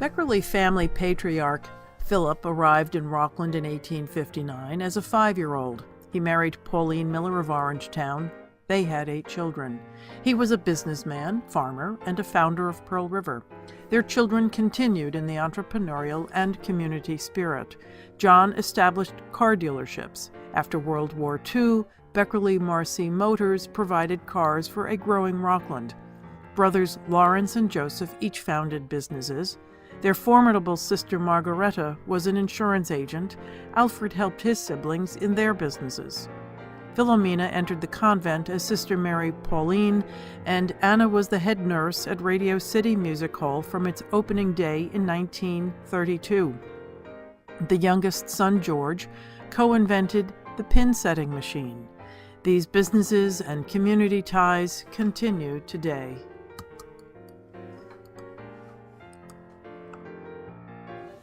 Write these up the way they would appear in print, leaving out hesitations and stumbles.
Beckerle family patriarch Philip arrived in Rockland in 1859 as a 5-year-old. He married Pauline Miller of Orangetown. They had 8 children. He was a businessman, farmer, and a founder of Pearl River. Their children continued in the entrepreneurial and community spirit. John established car dealerships. After World War II, Beckerle Marcy Motors provided cars for a growing Rockland. Brothers Lawrence and Joseph each founded businesses. Their formidable sister Margaretta was an insurance agent. Alfred helped his siblings in their businesses. Philomena entered the convent as Sister Mary Pauline, and Anna was the head nurse at Radio City Music Hall from its opening day in 1932. The youngest son, George, co-invented the pin-setting machine. These businesses and community ties continue today.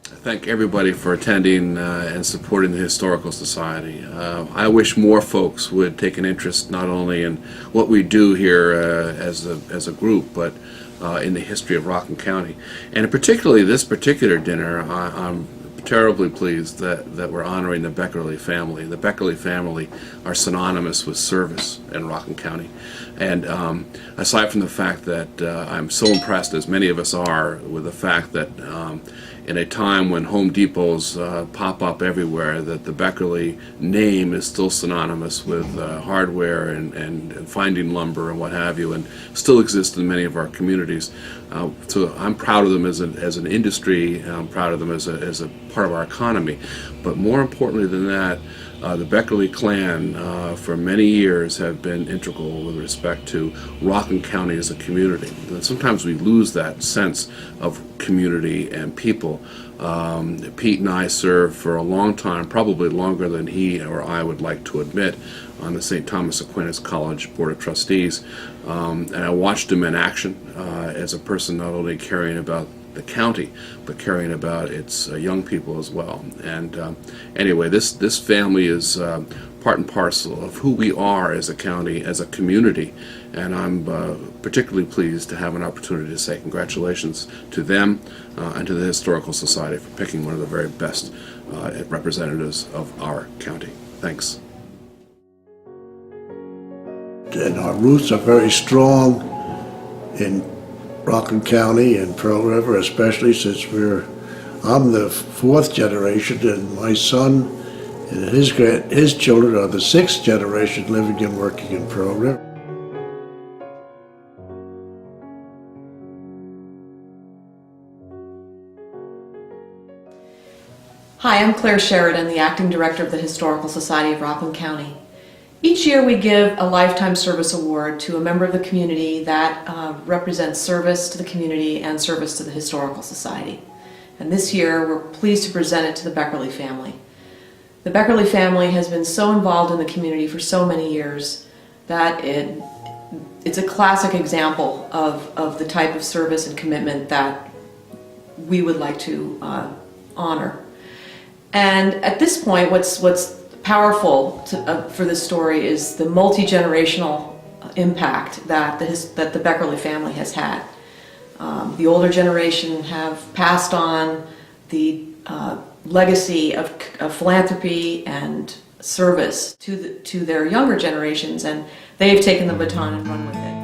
Thank everybody for attending and supporting the Historical Society. I wish more folks would take an interest not only in what we do here as a group, but in the history of Rockland County. And particularly this particular dinner, I'm terribly pleased that we're honoring the Beckerle family. The Beckerle family are synonymous with service in Rockland County. And aside from the fact that I'm so impressed, as many of us are, with the fact that in a time when Home Depots pop up everywhere, that the Beckerle name is still synonymous with hardware and finding lumber and what have you, and still exists in many of our communities. So I'm proud of them as an industry. I'm proud of them as a part of our economy. But more importantly than that, the Beckerle clan for many years have been integral with respect to Rockland County as a community. And sometimes we lose that sense of community and people. Pete and I served for a long time, probably longer than he or I would like to admit, on the St. Thomas Aquinas College Board of Trustees. And I watched him in action as a person not only caring about the county, but caring about its young people as well. And anyway, this family is part and parcel of who we are as a county, as a community, and I'm particularly pleased to have an opportunity to say congratulations to them and to the Historical Society for picking one of the very best representatives of our county. Thanks. And our roots are very strong in Rockland County and Pearl River, especially since I'm the 4th generation, and my son and his children are the 6th generation living and working in Pearl River. Hi, I'm Claire Sheridan, the Acting Director of the Historical Society of Rockland County. Each year we give a Lifetime Service Award to a member of the community that represents service to the community and service to the Historical Society. And this year we're pleased to present it to the Beckerle family. The Beckerle family has been so involved in the community for so many years that it's a classic example of the type of service and commitment that we would like to honor. And at this point, what's powerful for this story is the multi-generational impact that the Beckerle family has had. The older generation have passed on the legacy of philanthropy and service to their younger generations, and they've taken the baton and run with it.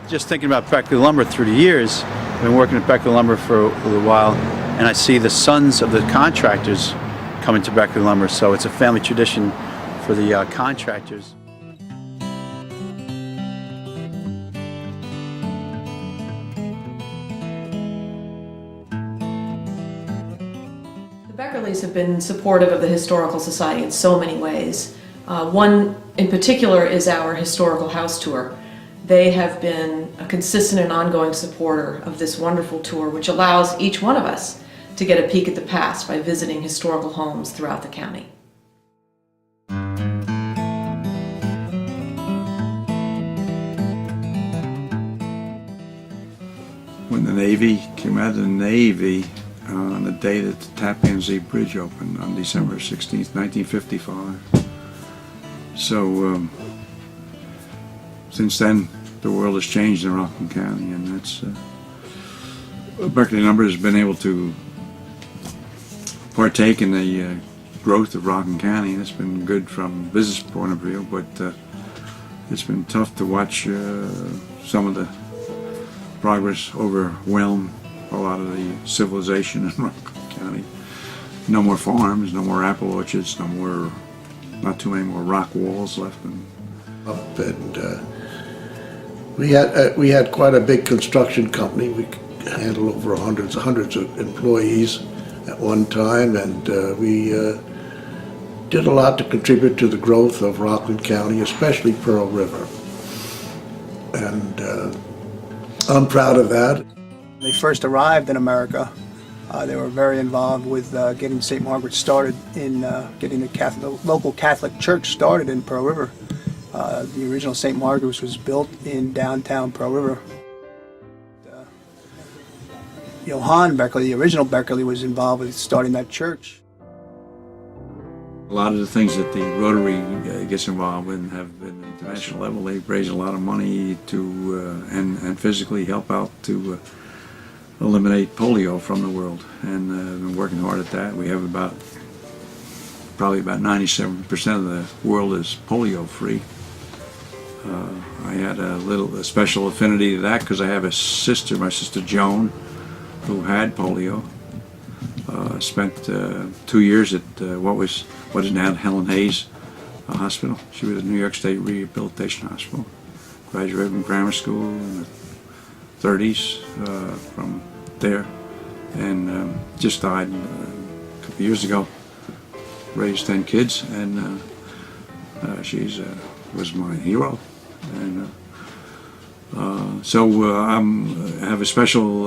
Just thinking about Beckerle Lumber through the years, I've been working at Beckerle Lumber for a little while, and I see the sons of the contractors coming to Beckerle Lumber, so it's a family tradition for the contractors. The Beckerles have been supportive of the Historical Society in so many ways. One in particular is our historical house tour. They have been a consistent and ongoing supporter of this wonderful tour, which allows each one of us to get a peek at the past by visiting historical homes throughout the county. When the Navy came out of the Navy on the day that the Tappan Zee Bridge opened on December 16th, 1955. So since then, the world has changed in Rockland County, and that's Beckerle Lumber has been able to partake in the growth of Rockland County, and it's been good from a business point of view, but it's been tough to watch some of the progress overwhelm a lot of the civilization in Rockland County. No more farms, no more apple orchards, not too many more rock walls left. Up and we had quite a big construction company. We handled over hundreds of employees at one time, and we did a lot to contribute to the growth of Rockland County, especially Pearl River. And I'm proud of that. When they first arrived in America, they were very involved with getting St. Margaret started in getting the local Catholic Church started in Pearl River. The original St. Margaret's was built in downtown Pearl River. Johann Beckerle, the original Beckerle, was involved with starting that church. A lot of the things that the Rotary gets involved in have been at the national level. They've raised a lot of money to and physically help out to eliminate polio from the world, and been working hard at that. We have probably about 97% of the world is polio free. I had a special affinity to that because I have a sister, my sister Joan, who had polio. Spent 2 years at what is now Helen Hayes Hospital. She was at New York State Rehabilitation Hospital. Graduated from grammar school in the 30s from there, and just died a couple of years ago. Raised 10 kids, and she's was my hero, and so I have a special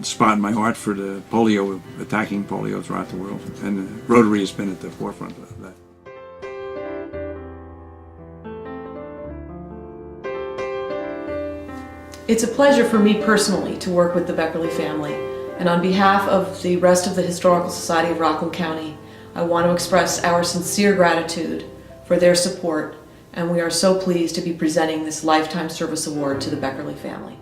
spot in my heart for the attacking polio throughout the world, and Rotary has been at the forefront of that. It's a pleasure for me personally to work with the Beckerle family, and on behalf of the rest of the Historical Society of Rockland County, I want to express our sincere gratitude for their support, and we are so pleased to be presenting this Lifetime Service Award to the Beckerle family.